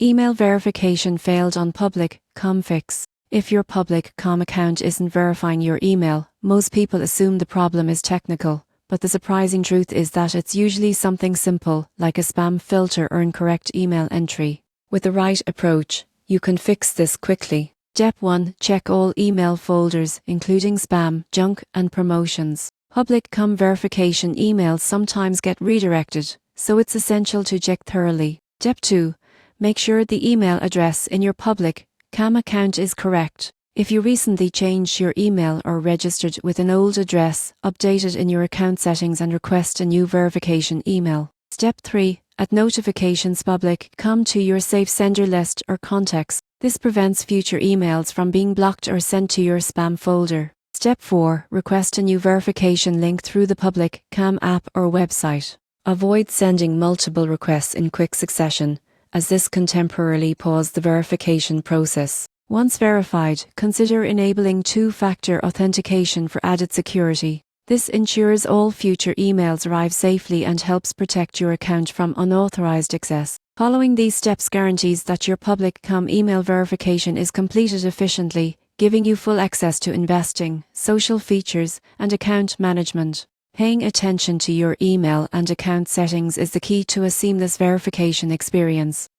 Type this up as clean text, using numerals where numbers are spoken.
Email verification failed on Publiccom Fix. If your Publiccom account isn't verifying your email, most people assume the problem is technical, but the surprising truth is that it's usually something simple, like a spam filter or incorrect email entry. With the right approach, you can fix this quickly. Step 1. Check all email folders, including spam, junk, and promotions. Publiccom verification emails sometimes get redirected, so it's essential to check thoroughly. Step 2. Make sure the email address in your Publiccom account is correct. If you recently changed your email or registered with an old address, update it in your account settings and request a new verification email. Step 3. Add notifications Publiccom to your safe sender list or contacts. This prevents future emails from being blocked or sent to your spam folder. Step 4. Request a new verification link through the Publiccom app or website. Avoid sending multiple requests in quick succession, as this can temporarily pause the verification process. Once verified, consider enabling two-factor authentication for added security. This ensures all future emails arrive safely and helps protect your account from unauthorized access. Following these steps guarantees that your Publiccom email verification is completed efficiently, giving you full access to investing, social features, and account management. Paying attention to your email and account settings is the key to a seamless verification experience.